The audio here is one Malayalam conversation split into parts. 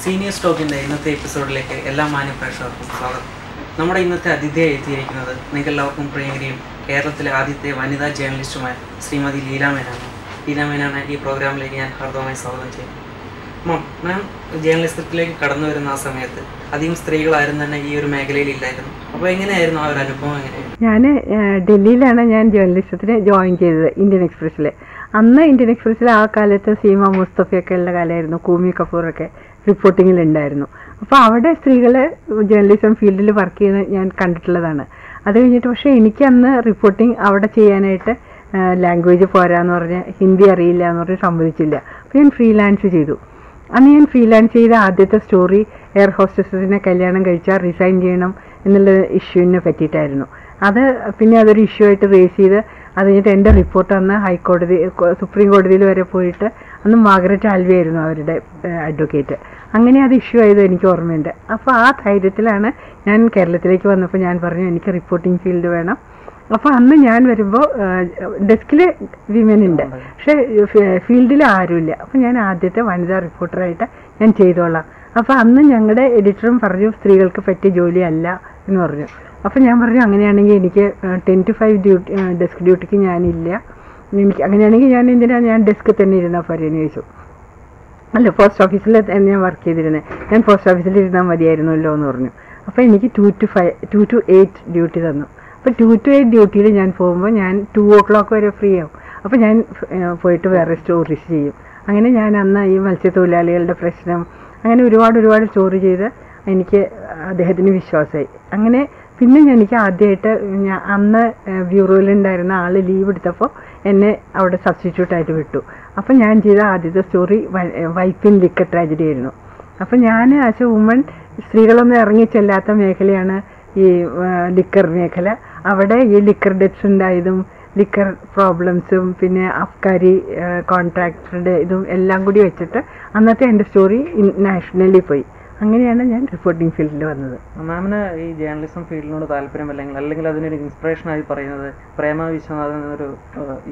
സീനിയർ സ്റ്റോക്കിൻ്റെ ഇന്നത്തെ എപ്പിസോഡിലേക്ക് എല്ലാ മാന്യപ്രേക്ഷകർക്കും സ്വാഗതം. നമ്മുടെ ഇന്നത്തെ അതിഥിയായി എത്തിയിരിക്കുന്നത് നിങ്ങൾക്കെല്ലാവർക്കും പ്രിയങ്കരിയും കേരളത്തിലെ ആദ്യത്തെ വനിതാ ജേർണലിസ്റ്റുമായ ശ്രീമതി ലീല മേനാണ്. ലീല മേനാണ് ഈ പ്രോഗ്രാമിലേക്ക് ഞാൻ ഹാർദവമായി സ്വാഗതം ചെയ്യുന്നു. മാം, ജേർണലിസത്തിലേക്ക് കടന്നു വരുന്ന ആ സമയത്ത് അധികം സ്ത്രീകളാരും തന്നെ ഈ ഒരു മേഖലയിൽ ഇല്ലായിരുന്നു. അപ്പോൾ എങ്ങനെയായിരുന്നു ആ ഒരു അനുഭവം? എങ്ങനെയായിരുന്നു? ഞാൻ ഡൽഹിയിലാണ് ഞാൻ ജേർണലിസത്തിന് ജോയിൻ ചെയ്തത്, ഇന്ത്യൻ എക്സ്പ്രസ്സിൽ. അന്ന് ഇന്ത്യൻ എക്സ്പ്രസ്സിൽ ആ കാലത്ത് സീമ മുസ്തഫയൊക്കെ ഉള്ള കാലമായിരുന്നു. കൂമി കപൂറൊക്കെ റിപ്പോർട്ടിങ്ങിലുണ്ടായിരുന്നു. അപ്പോൾ അവിടെ സ്ത്രീകൾ ജേർണലിസം ഫീൽഡിൽ വർക്ക് ചെയ്യുന്നത് ഞാൻ കണ്ടിട്ടുള്ളതാണ്. അത് കഴിഞ്ഞിട്ട് പക്ഷേ എനിക്ക് അന്ന് റിപ്പോർട്ടിങ് അവിടെ ചെയ്യാനായിട്ട് ലാംഗ്വേജ് പോരാന്ന് പറഞ്ഞ് ഹിന്ദി അറിയില്ല എന്ന് പറഞ്ഞ് സമ്മതിച്ചില്ല. അപ്പോൾ ഞാൻ ഫ്രീലാൻസ് ചെയ്തു. അന്ന് ഞാൻ ഫ്രീലാൻസ് ചെയ്ത ആദ്യത്തെ സ്റ്റോറി എയർ ഹോസ്റ്റസിനെ കല്യാണം കഴിച്ചാൽ റിസൈൻ ചെയ്യണം എന്നുള്ള ഇഷ്യൂവിനെ പറ്റിയിട്ടായിരുന്നു. അത് പിന്നെ അതൊരു ഇഷ്യൂ ആയിട്ട് റേസ് ചെയ്ത് അത് കഴിഞ്ഞിട്ട് എൻ്റെ റിപ്പോർട്ട് അന്ന് സുപ്രീം കോടതിയിൽ വരെ പോയിട്ട് അന്ന് മാർഗരറ്റ് ആൽവി ആയിരുന്നു അവരുടെ അഡ്വക്കേറ്റ്. അങ്ങനെ അത് ഇഷ്യൂ ആയത് എനിക്ക് ഓർമ്മയുണ്ട്. അപ്പോൾ ആ ധൈര്യത്തിലാണ് ഞാൻ കേരളത്തിലേക്ക് വന്നപ്പോൾ ഞാൻ പറഞ്ഞു എനിക്ക് റിപ്പോർട്ടിംഗ് ഫീൽഡ് വേണം. അപ്പോൾ അന്ന് ഞാൻ വരുമ്പോൾ ഡെസ്കിൽ വിമൻ ഉണ്ട്, പക്ഷേ ഫീൽഡിൽ ആരുമില്ല. അപ്പോൾ ഞാൻ ആദ്യത്തെ വനിതാ റിപ്പോർട്ടറായിട്ട് ഞാൻ ചെയ്തോളാം. അപ്പോൾ അന്ന് ഞങ്ങളുടെ എഡിറ്ററും പറഞ്ഞു സ്ത്രീകൾക്ക് പറ്റിയ ജോലിയല്ല എന്ന് പറഞ്ഞു. അപ്പോൾ ഞാൻ പറഞ്ഞു അങ്ങനെയാണെങ്കിൽ എനിക്ക് 10 to 5 ഡെസ്ക് ഡ്യൂട്ടിക്ക് ഞാനില്ല, എനിക്ക് അങ്ങനെയാണെങ്കിൽ ഞാൻ ഡെസ്കിൽ തന്നെ ഇരുന്നാൽ പോരെയെന്ന് ചോദിച്ചു. അല്ല, പോസ്റ്റ് ഓഫീസിൽ ഞാൻ വർക്ക് ചെയ്തിരുന്നത്, ഞാൻ പോസ്റ്റ് ഓഫീസിൽ ഇരുന്നാൽ മതിയായിരുന്നല്ലോ എന്ന് പറഞ്ഞു. അപ്പോൾ എനിക്ക് 2 to 8 ഡ്യൂട്ടി തന്നു. അപ്പോൾ 2 to 8 ഡ്യൂട്ടിയിൽ ഞാൻ പോകുമ്പോൾ ഞാൻ 2 o'clock വരെ ഫ്രീ ആവും. അപ്പോൾ ഞാൻ പോയിട്ട് വേറെ സ്റ്റോറീസ് ചെയ്യും. അങ്ങനെ ഞാൻ അന്ന് ഈ മത്സ്യത്തൊഴിലാളികളുടെ പ്രശ്നം അങ്ങനെ ഒരുപാട് സ്റ്റോറി ചെയ്ത് എനിക്ക് അദ്ദേഹത്തിന് വിശ്വാസമായി. അങ്ങനെ പിന്നെ എനിക്ക് ആദ്യമായിട്ട് അന്ന് ബ്യൂറോയിലുണ്ടായിരുന്ന ആൾ ലീവ് എടുത്തപ്പോൾ എന്നെ അവിടെ സബ്സ്റ്റിറ്റ്യൂട്ടായിട്ട് വിട്ടു. അപ്പം ഞാൻ ചെയ്ത ആദ്യത്തെ story wife in liquor tragedy ആയിരുന്നു. അപ്പം ഞാൻ ആസ് എ വുമൺ, സ്ത്രീകളൊന്നും ഇറങ്ങിച്ചെല്ലാത്ത മേഖലയാണ് ഈ ലിക്കർ മേഖല. അവിടെ ഈ ലിക്കർ ഡെത്ത്സ് ഉണ്ടായതും ലിക്കർ പ്രോബ്ലംസും പിന്നെ അബ്കാരി കോൺട്രാക്ടറുടെ ഇതും എല്ലാം കൂടി വെച്ചിട്ട് അന്നത്തെ എൻ്റെ സ്റ്റോറി നാഷണലി പോയി. അങ്ങനെയാണ് ഞാൻ റിപ്പോർട്ടിംഗ് ഫീൽഡിൽ വന്നത്. മാമിന് ഈ ജേർണലിസം ഫീൽഡിനോട് താല്പര്യം അല്ലെങ്കിൽ അതിനൊരു ഇൻസ്പിറേഷനായി പറയുന്നത് പ്രേമ വിശ്വനാഥൻ എന്നൊരു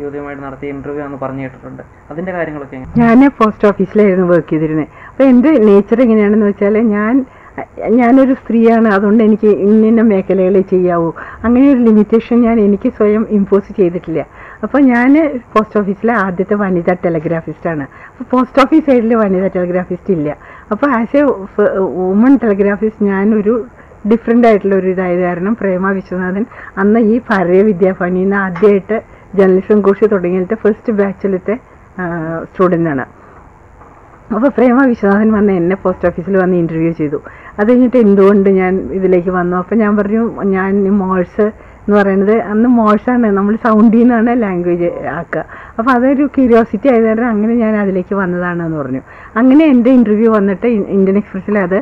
യുവതിയുമായിട്ട് നടത്തിയ ഇൻ്റർവ്യൂ ആണെന്ന് പറഞ്ഞു കേട്ടിട്ടുണ്ട്. അതിൻ്റെ കാര്യങ്ങളൊക്കെ ഞാൻ പോസ്റ്റ് ഓഫീസിലായിരുന്നു വർക്ക് ചെയ്തിരുന്നത്. അപ്പോൾ എൻ്റെ നേച്ചർ എങ്ങനെയാണെന്ന് വെച്ചാൽ ഞാനൊരു സ്ത്രീയാണ്, അതുകൊണ്ട് എനിക്ക് ഇന്ന മേഖലകളെ ചെയ്യാവൂ, അങ്ങനെ ഒരു ലിമിറ്റേഷൻ എനിക്ക് സ്വയം ഇമ്പോസ് ചെയ്തിട്ടില്ല. അപ്പോൾ ഞാൻ പോസ്റ്റ് ഓഫീസിലെ ആദ്യത്തെ വനിതാ ടെലഗ്രാഫിസ്റ്റാണ്. അപ്പോൾ പോസ്റ്റ് ഓഫീസ് സൈഡിൽ വനിതാ ടെലഗ്രാഫിസ്റ്റ് ഇല്ല. അപ്പോൾ ആസ് എ വുമൺ ടെലഗ്രാഫിസ്റ്റ് ഞാനൊരു ഡിഫറെൻ്റ് ആയിട്ടുള്ളൊരു ഇതായത് കാരണം പ്രേമ വിശ്വനാഥൻ അന്ന് ഈ ഭാരതീയ വിദ്യാഭവനിൽ നിന്ന് ആദ്യമായിട്ട് ജേർണലിസം കോഴ്സ് തുടങ്ങിയിട്ട് ഫസ്റ്റ് ബാച്ചിലത്തെ സ്റ്റുഡൻ്റാണ്. അപ്പോൾ പ്രേമ വിശ്വനാഥൻ വന്ന് എന്നെ പോസ്റ്റ് ഓഫീസിൽ വന്ന് ഇൻ്റർവ്യൂ ചെയ്തു. അത് കഴിഞ്ഞിട്ട് എന്തുകൊണ്ട് ഞാൻ ഇതിലേക്ക് വന്നു. അപ്പോൾ ഞാൻ പറഞ്ഞു ഞാൻ മോഴ്സ് എന്ന് പറയുന്നത് അന്ന് മോഴ്സാണ്, നമ്മൾ സൗണ്ടിൽ നിന്നാണ് ലാംഗ്വേജ് ആക്കുക. അപ്പോൾ അതൊരു ക്യൂരിയോസിറ്റി ആയത് കാരണം അങ്ങനെ ഞാൻ അതിലേക്ക് വന്നതാണെന്ന് പറഞ്ഞു. അങ്ങനെ എൻ്റെ ഇൻ്റർവ്യൂ വന്നിട്ട് ഇന്ത്യൻ എക്സ്പ്രസ്സിൽ അത്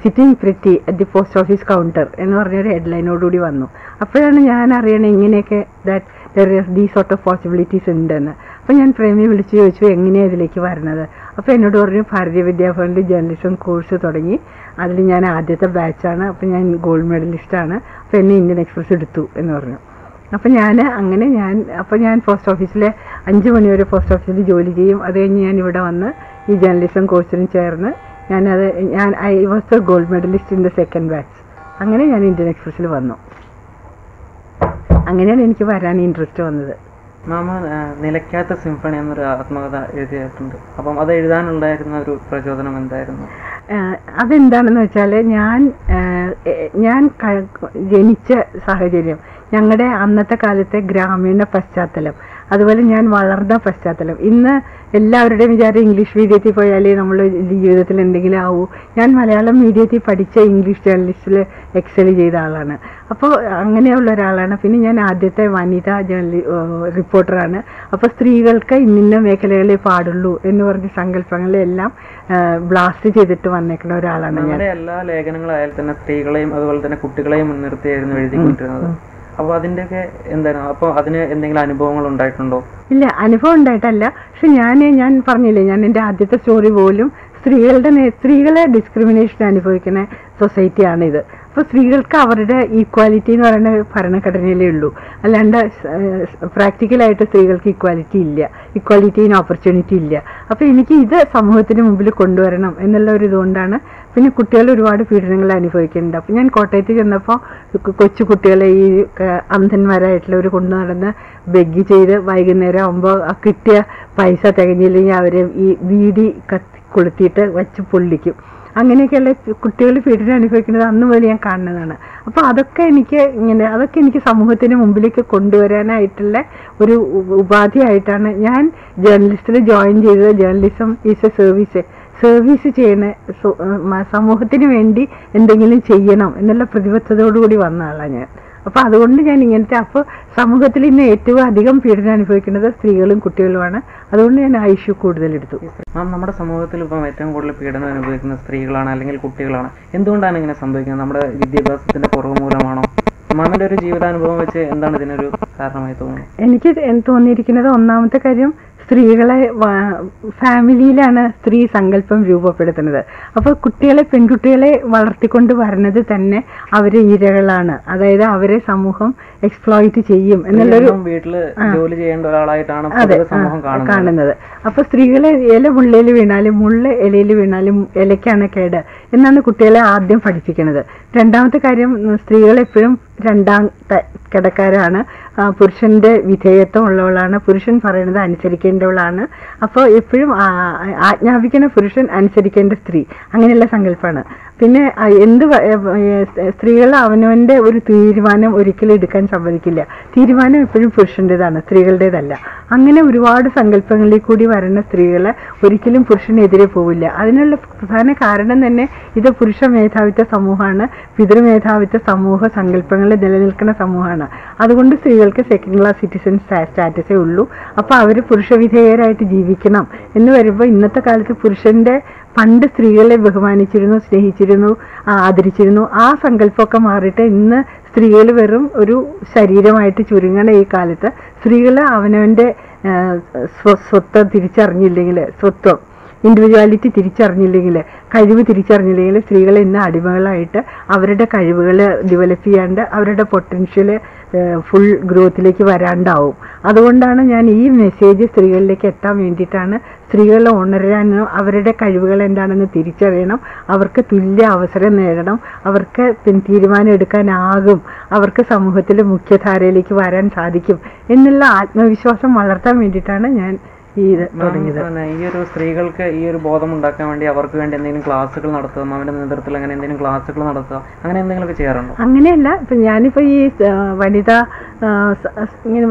sitting pretty at the post office counter എന്ന് പറഞ്ഞൊരു ഹെഡ്ലൈനോടുകൂടി വന്നു. അപ്പോഴാണ് ഞാൻ അറിയണത് ഇങ്ങനെയൊക്കെ that there is these sort of possibilities ഉണ്ടെന്ന്. അപ്പോൾ ഞാൻ പ്രേമിയെ വിളിച്ച് ചോദിച്ചു എങ്ങനെയാണ് ഇതിലേക്ക് വരുന്നത്. അപ്പോൾ എന്നോട് പറഞ്ഞു ഭാരതീയ വിദ്യാഭവനിൽ ജേർണലിസം കോഴ്സ് തുടങ്ങി, അതിൽ ഞാൻ ആദ്യത്തെ ബാച്ചാണ്, അപ്പോൾ ഞാൻ ഗോൾഡ് മെഡലിസ്റ്റാണ്, അപ്പോൾ എന്നെ ഇന്ത്യൻ എക്സ്പ്രസ് എടുത്തു എന്ന് പറഞ്ഞു. അപ്പോൾ ഞാൻ പോസ്റ്റ് ഓഫീസിൽ 5 മണി വരെ പോസ്റ്റ് ഓഫീസിൽ ജോലി ചെയ്യും. അത് കഴിഞ്ഞ് ഞാൻ ഇവിടെ വന്ന് ഈ ജേർണലിസം കോഴ്സിന് ചേർന്ന് I was the gold medallist in the second batch. അങ്ങനെ ഞാൻ ഇന്ത്യൻ എക്സ്പ്രസ്സിൽ വന്നു. അങ്ങനെയാണ് എനിക്ക് വരാൻ ഇൻട്രസ്റ്റ് വന്നത്. മാമ നിലയ്ക്കാത്ത സിംഫണി എന്നൊരു ആത്മകഥ എഴുതിയിട്ടുണ്ട്. അപ്പം അത് എഴുതാനുണ്ടായിരുന്ന ഒരു പ്രചോദനം എന്തായിരുന്നു? അതെന്താണെന്ന് വെച്ചാൽ ഞാൻ ജനിച്ച സാഹചര്യം, ഞങ്ങളുടെ അന്നത്തെ കാലത്തെ ഗ്രാമീണ പശ്ചാത്തലം, അതുപോലെ ഞാൻ വളർന്ന പശ്ചാത്തലം. ഇന്ന് എല്ലാവരുടെയും വിചാരം ഇംഗ്ലീഷ് മീഡിയത്തിൽ പോയാലേ നമ്മൾ ജീവിതത്തിൽ എന്തെങ്കിലും ആവൂ. ഞാൻ മലയാളം മീഡിയത്തിൽ പഠിച്ച ഇംഗ്ലീഷ് ജേർണലിസ്റ്റിൽ എക്സൽ ചെയ്ത ആളാണ്. അപ്പോൾ അങ്ങനെയുള്ള ഒരാളാണ്. പിന്നെ ഞാൻ ആദ്യത്തെ വനിതാ റിപ്പോർട്ടറാണ്. അപ്പോൾ സ്ത്രീകൾക്ക് ഇന്ന മേഖലകളെ പാടുള്ളൂ എന്ന് പറഞ്ഞ സങ്കല്പങ്ങളെല്ലാം ബ്ലാസ്റ്റ് ചെയ്തിട്ട് വന്നേക്കുന്ന ഒരാളാണ് ഞാൻ. എല്ലാ ലേഖനങ്ങളായാലും തന്നെ സ്ത്രീകളെയും അതുപോലെ തന്നെ കുട്ടികളെയും മുൻനിർത്തിയായിരുന്നു എഴുതിക്കൊണ്ടിരുന്നത്. അപ്പോൾ അതിൻ്റെയൊക്കെ എന്തായിരുന്നു? അപ്പോൾ അതിന് എന്തെങ്കിലും അനുഭവങ്ങൾ ഉണ്ടായിട്ടുണ്ടോ? ഇല്ല, അനുഭവം ഉണ്ടായിട്ടല്ല. പക്ഷെ ഞാൻ പറഞ്ഞില്ലേ, ഞാൻ എൻ്റെ ആദ്യത്തെ സ്റ്റോറി പോലും സ്ത്രീകളെ ഡിസ്ക്രിമിനേഷൻ അനുഭവിക്കുന്ന സൊസൈറ്റിയാണിത്. അപ്പോൾ സ്ത്രീകൾക്ക് അവരുടെ ഈക്വാലിറ്റി എന്ന് പറയുന്ന ഭരണഘടനയിലേ ഉള്ളൂ, അല്ലാണ്ട് പ്രാക്ടിക്കലായിട്ട് സ്ത്രീകൾക്ക് ഈക്വാലിറ്റി ഇൻ ഓപ്പർച്യൂണിറ്റി ഇല്ല. അപ്പോൾ എനിക്ക് ഇത് സമൂഹത്തിന് മുമ്പിൽ കൊണ്ടുവരണം എന്നുള്ള ഒരു ഇതുകൊണ്ടാണ്. പിന്നെ കുട്ടികൾ ഒരുപാട് പീഡനങ്ങൾ അനുഭവിക്കുന്നുണ്ട്. അപ്പോൾ ഞാൻ കോട്ടയത്ത് ചെന്നപ്പോൾ കൊച്ചു കുട്ടികളെ ഈ അന്ധന്മാരായിട്ടുള്ളവർ കൊണ്ടു നടന്ന് ബെഗ് ചെയ്ത് വൈകുന്നേരം ആകുമ്പോൾ ആ കിട്ടിയ പൈസ തികഞ്ഞില്ലെങ്കിൽ അവരെ ഈ വീടി കൊളുത്തിയിട്ട് വച്ച് പൊള്ളിക്കും. അങ്ങനെയൊക്കെയുള്ള കുട്ടികൾ പീഡനം അനുഭവിക്കുന്നത് അന്ന് മുതൽ ഞാൻ കാണുന്നതാണ്. അപ്പോൾ അതൊക്കെ എനിക്ക് സമൂഹത്തിന് മുമ്പിലേക്ക് കൊണ്ടുവരാനായിട്ടുള്ള ഒരു ഉപാധിയായിട്ടാണ് ഞാൻ ജേർണലിസ്റ്റിൽ ജോയിൻ ചെയ്തത്. ജേർണലിസം ഈസ് എ സർവീസ് ചെയ്യണ സമൂഹത്തിന് വേണ്ടി എന്തെങ്കിലും ചെയ്യണം എന്നുള്ള പ്രതിബദ്ധതയോടുകൂടി വന്ന ആളാണ് ഞാൻ. അപ്പോൾ അതുകൊണ്ട് ഞാൻ അപ്പോൾ സമൂഹത്തിൽ ഇന്ന് ഏറ്റവും അധികം പീഡനം അനുഭവിക്കുന്നത് സ്ത്രീകളും കുട്ടികളുമാണ്. അതുകൊണ്ട് ഞാൻ ആ ഇഷ്യൂ കൂടുതലെടുത്തു. നമ്മുടെ സമൂഹത്തിൽ ഇപ്പം ഏറ്റവും കൂടുതൽ പീഡനം അനുഭവിക്കുന്ന സ്ത്രീകളാണ് അല്ലെങ്കിൽ കുട്ടികളാണ്. എന്തുകൊണ്ടാണ് ഇങ്ങനെ സംഭവിക്കുന്നത്? നമ്മുടെ വിദ്യാഭ്യാസത്തിന്റെ കുറവ് മൂലമാണോ? മാമിന്റെ ഒരു ജീവിതാനുഭവം വെച്ച് എന്താണ് ഇതിനൊരു കാരണമായി തോന്നുന്നത്? എനിക്ക് തോന്നിയിരിക്കുന്നത് ഒന്നാമത്തെ കാര്യം, സ്ത്രീകളെ ഫാമിലിയിലാണ് സ്ത്രീ സങ്കല്പം രൂപപ്പെടുത്തുന്നത്. അപ്പോൾ പെൺകുട്ടികളെ വളർത്തിക്കൊണ്ട് വരുന്നത് തന്നെ അവരെ ഇരകളാണ്, അതായത് അവരെ സമൂഹം എക്സ്പ്ലോയിറ്റ് ചെയ്യും എന്നുള്ളൊരു വീട്ടില് ജോലി ചെയ്യേണ്ട ഒരാളായിട്ടാണ് സമൂഹം കാണുന്നത്. അപ്പോൾ സ്ത്രീകളെ ഇല മുള്ളയിൽ വീണാലും മുള്ള ഇലയിൽ വീണാലും ഇലയ്ക്കാണ് കേട് എന്നാണ് കുട്ടികളെ ആദ്യം പഠിപ്പിക്കുന്നത്. രണ്ടാമത്തെ കാര്യം, സ്ത്രീകൾ എപ്പോഴും രണ്ടാം കിടക്കാരാണ്, പുരുഷന്റെ വിധേയത്വം ഉള്ളവളാണ്, പുരുഷൻ പറയുന്നത് അനുസരിക്കേണ്ടവളാണ്. അപ്പോൾ എപ്പോഴും ആജ്ഞാപിക്കുന്ന പുരുഷൻ, അനുസരിക്കേണ്ട സ്ത്രീ, അങ്ങനെയുള്ള സങ്കല്പമാണ്. പിന്നെ സ്ത്രീകൾ അവനവൻ്റെ ഒരു തീരുമാനം ഒരിക്കലും എടുക്കാൻ സമ്മതിക്കില്ല. തീരുമാനം എപ്പോഴും പുരുഷൻ്റെതാണ്, സ്ത്രീകളുടേതല്ല. അങ്ങനെ ഒരുപാട് സങ്കല്പങ്ങളിൽ കൂടി വരുന്ന സ്ത്രീകളെ ഒരിക്കലും പുരുഷനെതിരെ പോവില്ല. അതിനുള്ള പ്രധാന കാരണം തന്നെ ഇത് പുരുഷ മേധാവിത്വ സമൂഹമാണ്, പിതൃമേധാവിത്വ സമൂഹ സങ്കല്പങ്ങൾ നിലനിൽക്കുന്ന സമൂഹമാണ്. അതുകൊണ്ട് സ്ത്രീകൾക്ക് സെക്കൻഡ് ക്ലാസ് സിറ്റിസൺ സ്റ്റാറ്റസേ ഉള്ളൂ. അപ്പോൾ അവർ പുരുഷവിധേയരായിട്ട് ജീവിക്കണം എന്ന് വരുമ്പോൾ ഇന്നത്തെ കാലത്ത് പണ്ട് സ്ത്രീകളെ ബഹുമാനിച്ചിരുന്നു, സ്നേഹിച്ചിരുന്നു, ആദരിച്ചിരുന്നു. ആ സങ്കല്പമൊക്കെ മാറിയിട്ട് ഇന്ന് സ്ത്രീകൾ വെറും ഒരു ശരീരമായിട്ട് ചുരുങ്ങണ ഈ കാലത്ത് സ്ത്രീകൾ അവനവൻ്റെ സ്വത്വം ഇൻഡിവിജ്വാലിറ്റി തിരിച്ചറിഞ്ഞില്ലെങ്കിൽ, കഴിവ് തിരിച്ചറിഞ്ഞില്ലെങ്കിൽ സ്ത്രീകൾ ഇന്ന് അടിമകളായിട്ട് അവരുടെ കഴിവുകൾ ഡെവലപ്പ് ചെയ്യാണ്ട് അവരുടെ പൊട്ടൻഷ്യൽ ഫുൾ ഗ്രോത്തിലേക്ക് വരാണ്ടാവും. അതുകൊണ്ടാണ് ഞാൻ ഈ മെസ്സേജ് സ്ത്രീകളിലേക്ക് എത്താൻ വേണ്ടിയിട്ടാണ് സ്ത്രീകളെ ഉണരാനും അവരുടെ കഴിവുകൾ എന്താണെന്ന് തിരിച്ചറിയണം, അവർക്ക് തുല്യ അവസരം നേടണം, അവർക്ക് തീരുമാനം എടുക്കാനാകും, അവർക്ക് സമൂഹത്തിലെ മുഖ്യധാരയിലേക്ക് വരാൻ സാധിക്കും എന്നുള്ള ആത്മവിശ്വാസം വളർത്താൻ വേണ്ടിയിട്ടാണ് ഞാൻ തുടങ്ങിയത്. ഈ ഒരു സ്ത്രീകൾക്ക് ഈ ഒരു ബോധം ഉണ്ടാക്കാൻ വേണ്ടി അവർക്ക് വേണ്ടി എന്തെങ്കിലും ക്ലാസ്സുകൾ നടത്തുക, അവന്റെ നേതൃത്വത്തിൽ അങ്ങനെ എന്തെങ്കിലും ക്ലാസ്സുകൾ നടത്തുക, അങ്ങനെ എന്തെങ്കിലുമൊക്കെ ചെയ്യാറുണ്ടോ? അങ്ങനെയല്ല. ഇപ്പം ഞാനിപ്പോൾ ഈ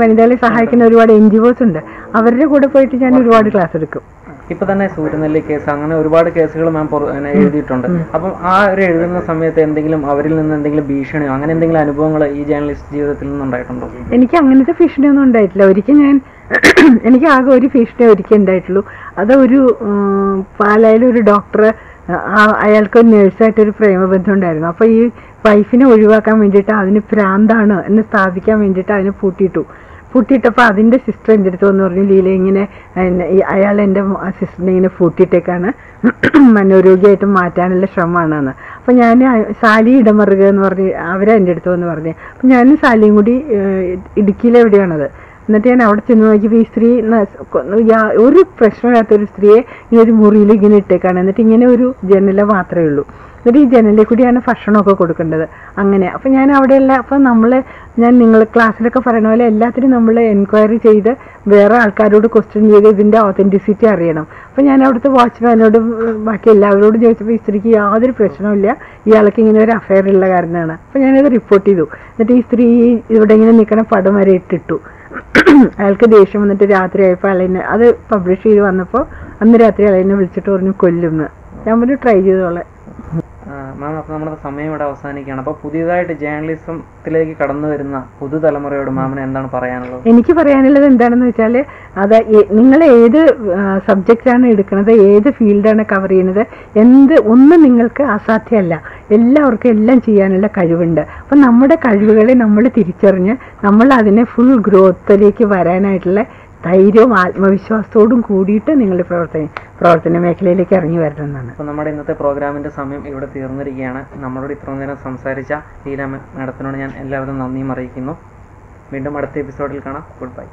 വനിതകളെ സഹായിക്കുന്ന ഒരുപാട് NGOs ഉണ്ട്, അവരുടെ കൂടെ പോയിട്ട് ഞാൻ ഒരുപാട് ക്ലാസ് എടുക്കും. ഇപ്പൊ തന്നെ സൂര്യനെല്ലി കേസ്, അങ്ങനെ ഒരുപാട് കേസുകൾ മാം എഴുതിയിട്ടുണ്ട്. അപ്പം ആ ഒരു എഴുതുന്ന സമയത്ത് എന്തെങ്കിലും അവരിൽ നിന്ന് എന്തെങ്കിലും ഭീഷണിയോ അങ്ങനെ എന്തെങ്കിലും അനുഭവങ്ങൾ ഈ ജേർണലിസ്റ്റ് ജീവിതത്തിൽ നിന്നുണ്ടായിട്ടുണ്ടോ? എനിക്ക് അങ്ങനത്തെ ഭീഷണിയൊന്നും ഉണ്ടായിട്ടില്ല. എനിക്ക് ആകെ ഒരു ഭീഷണി ഒരിക്കൽ ഉണ്ടായിട്ടുള്ളൂ. അത് പാലായിലൊരു ഡോക്ടർ, അയാൾക്ക് ഒരു നേഴ്സായിട്ടൊരു പ്രേമബന്ധം ഉണ്ടായിരുന്നു. അപ്പോൾ ഈ വൈഫിനെ ഒഴിവാക്കാൻ വേണ്ടിയിട്ട് അതിന് ഭ്രാന്താണ് എന്ന് സ്ഥാപിക്കാൻ വേണ്ടിയിട്ട് അതിനെ പൂട്ടിയിട്ടപ്പോൾ അതിൻ്റെ സിസ്റ്റർ എൻ്റെ അടുത്ത് വന്ന് പറഞ്ഞു, ലീല ഇങ്ങനെ അയാൾ എൻ്റെ സിസ്റ്ററിനെ ഇങ്ങനെ പൂട്ടിയിട്ടേക്കാണ്, മനോരോഗിയായിട്ട് മാറ്റാനുള്ള ശ്രമമാണെന്ന്. അപ്പോൾ ഞാൻ സാലി ഇടമറുക എന്ന് പറഞ്ഞ് അവരെൻ്റെ അടുത്ത് വന്ന് പറഞ്ഞു. അപ്പം ഞാനും സാലിയും കൂടി ഇടുക്കിയിലെവിടെയാണത്. എന്നിട്ട് ഞാൻ അവിടെ ചെന്ന് നോക്കിയപ്പോൾ ഈ സ്ത്രീ ഒരു പ്രശ്നമില്ലാത്തൊരു സ്ത്രീയെ ഇങ്ങനെ ഒരു മുറിയിൽ ഇങ്ങനെ ഇട്ടേക്കാണ്. എന്നിട്ട് ഇങ്ങനെ ഒരു ജനല മാത്രമേ ഉള്ളൂ. എന്നിട്ട് ഈ ജനലിൽ കൂടിയാണ് ഭക്ഷണമൊക്കെ കൊടുക്കേണ്ടത്. അങ്ങനെ അപ്പോൾ ഞാൻ അവിടെയല്ല, അപ്പോൾ നിങ്ങൾ ക്ലാസ്സിലൊക്കെ പറയുന്ന പോലെ എല്ലാത്തിനും നമ്മൾ എൻക്വയറി ചെയ്ത് വേറെ ആൾക്കാരോട് ക്വസ്റ്റ്യൻ ചെയ്ത് ഇതിൻ്റെ ഓതൻറ്റിസിറ്റി അറിയണം. അപ്പോൾ ഞാൻ അവിടുത്തെ വാച്ച്മാനോടും ബാക്കി എല്ലാവരോടും ചോദിച്ചപ്പോൾ ഈ സ്ത്രീക്ക് യാതൊരു പ്രശ്നമില്ല, ഇയാൾക്ക് ഇങ്ങനെ ഒരു അഫയർ ഉള്ള കാരണമാണ്. അപ്പോൾ ഞാനത് റിപ്പോർട്ട് ചെയ്തു. എന്നിട്ട് ഈ സ്ത്രീ ഇവിടെ ഇങ്ങനെ നിൽക്കണ പടം വരെ ഇട്ടിട്ടു. അയാൾക്ക് ദേഷ്യം വന്നിട്ട് രാത്രി ആയപ്പോൾ അയാളെന്നെ അത് പബ്ലിഷ് ചെയ്ത് വന്നപ്പോൾ അന്ന് രാത്രി അയാളെന്നെ വിളിച്ചിട്ട് പറഞ്ഞു കൊല്ലുമെന്ന്. ഞാൻ പറഞ്ഞു ട്രൈ ചെയ്തോളെ. മാം, അപ്പോൾ നമ്മുടെ സമയം ഇവിടെ അവസാനിക്കുകയാണ്. അപ്പോൾ പുതിയതായിട്ട് ജേർണലിസത്തിലേക്ക് കടന്നു വരുന്ന പുതുതലമുറയോട് മാമിന് എന്താണ് പറയാനുള്ളത്? എനിക്ക് പറയാനുള്ളത് എന്താണെന്ന് വെച്ചാൽ, നിങ്ങൾ ഏത് സബ്ജക്റ്റാണ് എടുക്കുന്നത്, ഏത് ഫീൽഡാണ് കവർ ചെയ്യുന്നത്, ഒന്നും നിങ്ങൾക്ക് അസാധ്യമല്ല. എല്ലാവർക്കും എല്ലാം ചെയ്യാനുള്ള കഴിവുണ്ട്. അപ്പം നമ്മുടെ കഴിവുകളെ നമ്മൾ തിരിച്ചറിഞ്ഞ് നമ്മൾ അതിനെ ഫുൾ ഗ്രോത്തിലേക്ക് വരാനായിട്ടുള്ള ധൈര്യവും ആത്മവിശ്വാസത്തോടും കൂടിയിട്ട് നിങ്ങളുടെ പ്രവർത്തന മേഖലയിലേക്ക് ഇറങ്ങി വരണമെന്നാണ്. അപ്പോൾ നമ്മുടെ ഇന്നത്തെ പ്രോഗ്രാമിൻ്റെ സമയം ഇവിടെ തീർന്നിരിക്കുകയാണ്. നമ്മളോട് ഇത്രയും നേരം സംസാരിച്ച ലീല മാഡത്തിനോട് ഞാൻ എല്ലാവരും നന്ദിയും അറിയിക്കുന്നു. വീണ്ടും അടുത്ത എപ്പിസോഡിൽ കാണാം. Good bye.